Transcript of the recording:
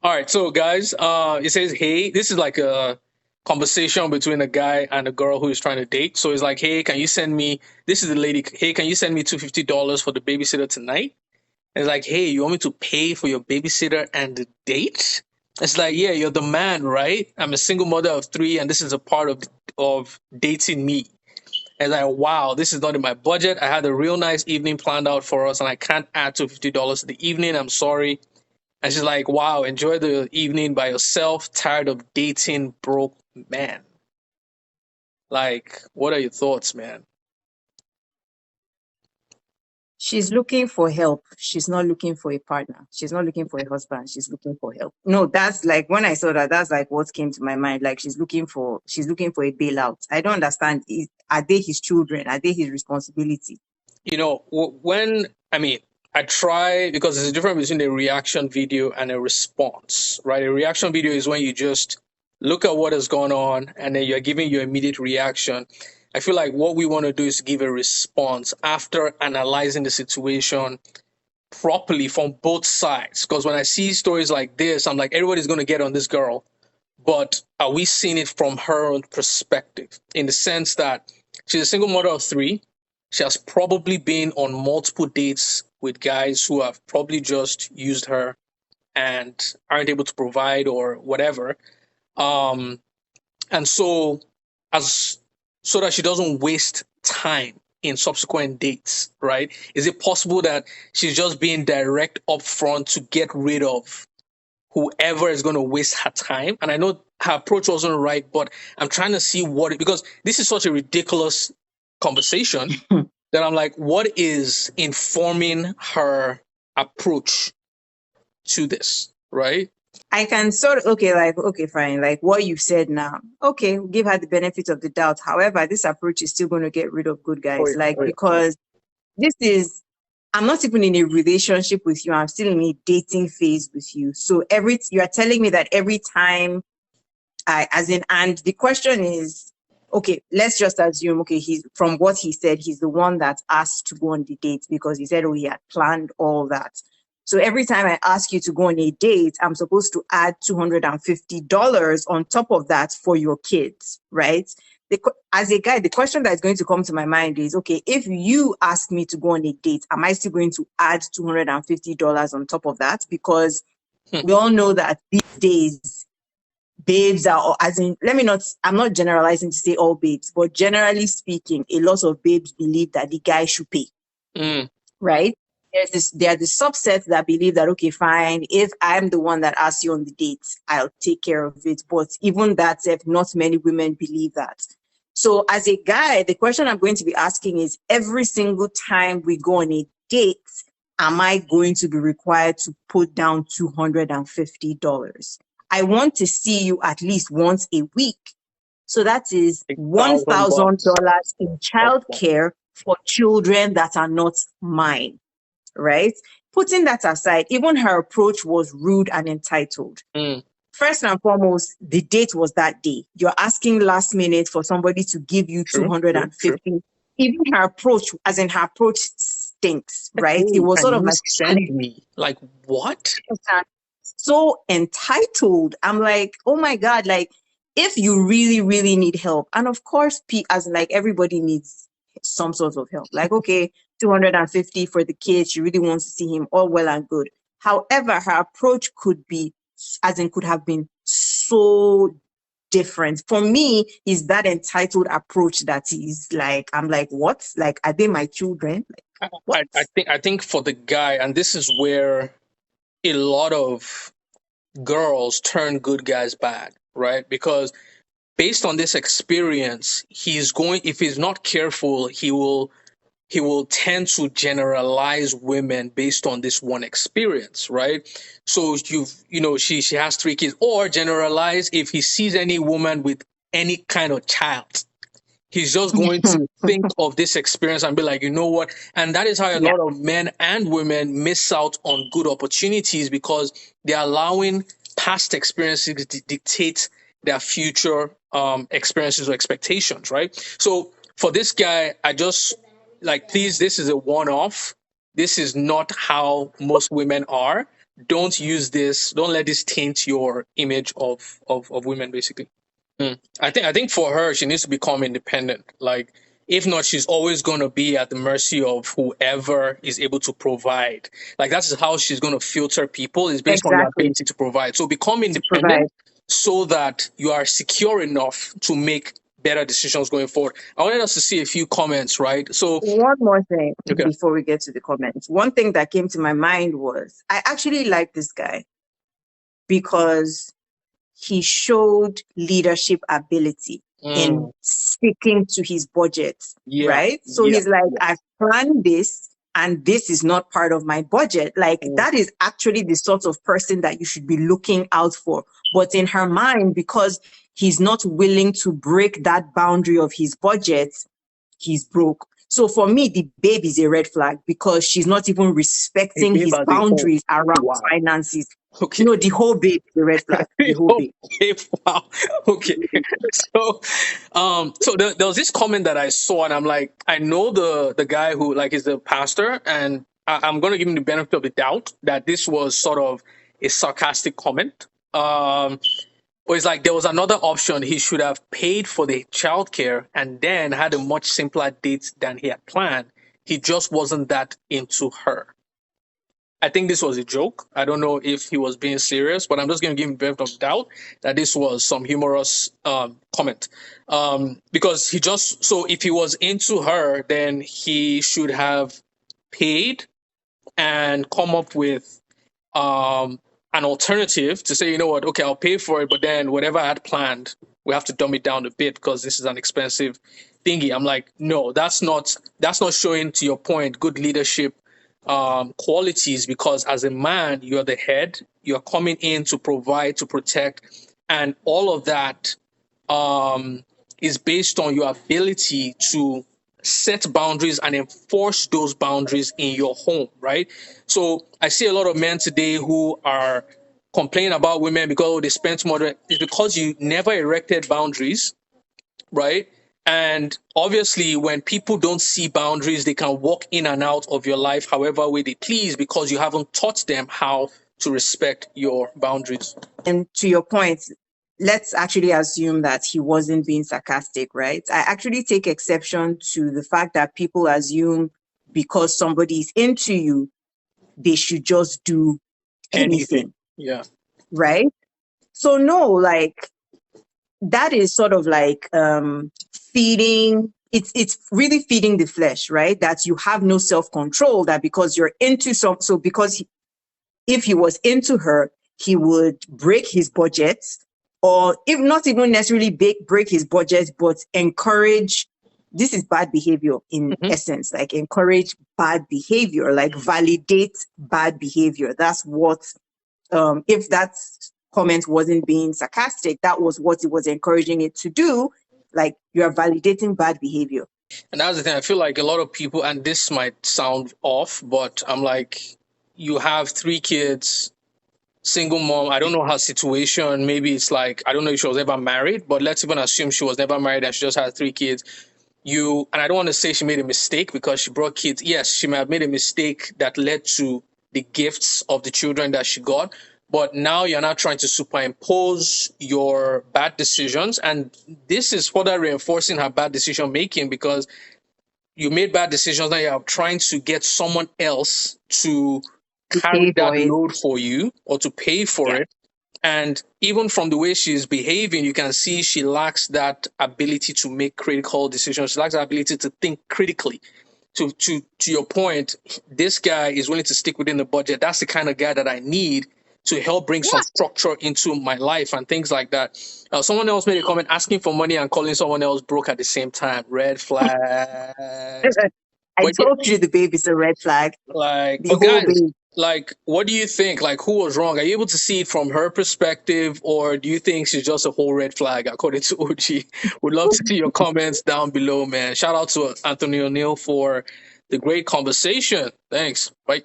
All right, so guys, it says, "Hey, this is like a conversation between a guy and a girl who is trying to date." So it's like, "Hey, can you send me?" This is the lady. "Hey, can you send me $250 for the babysitter tonight?" And it's like, "Hey, you want me to pay for your babysitter and the date?" It's like, "Yeah, you're the man, right? I'm a single mother of three, and this is a part of dating me." And like, wow, this is not in my budget. I had a real nice evening planned out for us, and I can't add $250 to the evening. I'm sorry. And she's like, wow, enjoy the evening by yourself. Tired of dating broke man. Like, what are your thoughts, man? She's looking for help. She's not looking for a partner. She's not looking for a husband. She's looking for help. No, that's like when I saw that, that's like what came to my mind. Like she's looking for a bailout. I don't understand. Are they his children? Are they his responsibility? When, I mean, I try because there's a difference between a reaction video and a response, right? A reaction video is when you just look at what has gone on and then you're giving your immediate reaction. I feel like what we want to do is give a response after analyzing the situation properly from both sides. Because when I see stories like this, I'm like, everybody's going to get on this girl. But are we seeing it from her own perspective? In the sense that she's a single mother of three. She has probably been on multiple dates with guys who have probably just used her and aren't able to provide or whatever. Um, and so as so that she doesn't waste time in subsequent dates, right? Is it possible that she's just being direct upfront to get rid of whoever is going to waste her time? And I know her approach wasn't right, but I'm trying to see because this is such a ridiculous conversation that I'm like, what is informing her approach to this, right? I can sort of, okay, like, okay, fine, like what you've said now. Okay, we'll give her the benefit of the doubt. However, this approach is still going to get rid of good Oh guys, yeah, like, oh yeah. because this is, I'm not even in a relationship with you. I'm still in a dating phase with you. So you are telling me that every time and the question is, okay, let's just assume, okay, he's from what he said, he's the one that asked to go on the date because he said, oh, he had planned all that. So every time I ask you to go on a date, I'm supposed to add $250 on top of that for your kids, right? As a guy, the question that is going to come to my mind is, okay, if you ask me to go on a date, am I still going to add $250 on top of that? Because we all know that these days, babes are, as in, I'm not generalizing to say all babes, but generally speaking, a lot of babes believe that the guy should pay, right? There are the subsets that believe that, okay, fine, if I'm the one that asks you on the date, I'll take care of it. But even that, if not many women believe that. So as a guy, the question I'm going to be asking is, every single time we go on a date, am I going to be required to put down $250? I want to see you at least once a week. So that is $1,000. $1,000 in childcare for children that are not mine, right? Putting that aside, even her approach was rude and entitled. First and foremost, the date was that day. You're asking last minute for somebody to give you True, 250. true. Even her approach, as in her approach stinks, right? It Hey, was can sort of you like, send me? Like what? so entitled. I'm like, oh my God, like if you really, really need help, and of course, as in, like, everybody needs some sort of help. Like, okay, 250 for the kid. She really wants to see him, all well and good. However, her approach could have been so different. For me, is that entitled approach that is like, I'm like, what? Like, are they my children? Like, what? I think for the guy, and this is where a lot of girls turn good guys bad, right? Because based on this experience, if he's not careful, he will tend to generalize women based on this one experience, right? So she has three kids, or generalize if he sees any woman with any kind of child. He's just going to think of this experience and be like, you know what? And that is how a Yeah. lot of men and women miss out on good opportunities because they're allowing past experiences to dictate their future experiences or expectations, right? So for this guy, I just like, please, this is a one off. This is not how most women are. don't use this, don't let this taint your image of women, basically. I think for her, she needs to become independent. Like, if not, she's always going to be at the mercy of whoever is able to provide. Like, that's how she's going to filter people, is based on your Exactly. ability to provide. So become To independent provide. so that you are secure enough to make better decisions going forward. I wanted us to see a few comments, right? So, One more thing okay. before we get to the comments. One thing that came to my mind was I actually like this guy because he showed leadership ability in Mm, sticking to his budget, yeah, right? So yeah, he's like, yeah. I've planned this and this is not part of my budget. Like, Mm, that is actually the sort of person that you should be looking out for. But in her mind, because he's not willing to break that boundary of his budget, he's broke. So for me, the babe is a red flag because she's not even a respecting babe his as a whole. boundaries around Wow. finances. Okay. No, the whole babe is a red flag. The whole babe. Okay, wow. Okay. So there was this comment that I saw, and I'm like, I know the guy who like is the pastor, and I'm gonna give him the benefit of the doubt that this was sort of a sarcastic comment. Or it's like there was another option. He should have paid for the childcare and then had a much simpler date than he had planned. He just wasn't that into her. I think this was a joke. I don't know if he was being serious, but I'm just going to give him benefit of doubt that this was some humorous comment. Because he just, so if he was into her, then he should have paid and come up with an alternative to say, you know what, okay, I'll pay for it, but then whatever I had planned, we have to dumb it down a bit because this is an expensive thingy. I'm like, no, that's not showing, to your point, good leadership qualities, because as a man, you're the head, you're coming in to provide, to protect, and all of that um, is based on your ability to set boundaries and enforce those boundaries in your home, right? So I see a lot of men today who are complaining about women because they spend more. It's because you never erected boundaries, right? And obviously, when people don't see boundaries, they can walk in and out of your life however way they please because you haven't taught them how to respect your boundaries. And to your point, let's actually assume that he wasn't being sarcastic, right? I actually take exception to the fact that people assume because somebody is into you, they should just do Anything. anything, Yeah. right? So no, like, that is sort of like feeding, it's really feeding the flesh, right? That you have no self-control, that because you're into so because if he was into her, he would break his budget, or if not even necessarily break his budget, but encourage. This is bad behavior in Mhm. essence, like encourage bad behavior, like validate bad behavior. That's what, if that comment wasn't being sarcastic, that was what it was encouraging it to do. Like, you're validating bad behavior. And that's the thing. I feel like a lot of people, and this might sound off, but I'm like, you have three kids, single mom. I don't know her situation. Maybe it's like, I don't know if she was ever married, but let's even assume she was never married and she just had three kids. And I don't want to say she made a mistake because she brought kids. Yes, she may have made a mistake that led to the gifts of the children that she got. But now you're not trying to superimpose your bad decisions. And this is further reinforcing her bad decision making because you made bad decisions. Now you're trying to get someone else to To carry pay that for it. load for you or to pay for Yeah. it. And even from the way she's behaving, you can see she lacks that ability to make critical decisions. She lacks that ability to think critically. To your point, this guy is willing to stick within the budget. That's the kind of guy that I need to help bring some Yeah. structure into my life and things like that. Someone else made a comment asking for money and calling someone else broke at the same time. Red flags. I But told you the babe is a red flag. like, The but whole guys, babe. like, what do you think? Like, who was wrong? Are you able to see it from her perspective, or do you think she's just a whole red flag, according to OG? Would love to see your comments down below, man. Shout out to Anthony O'Neill for the great conversation. Thanks. Bye.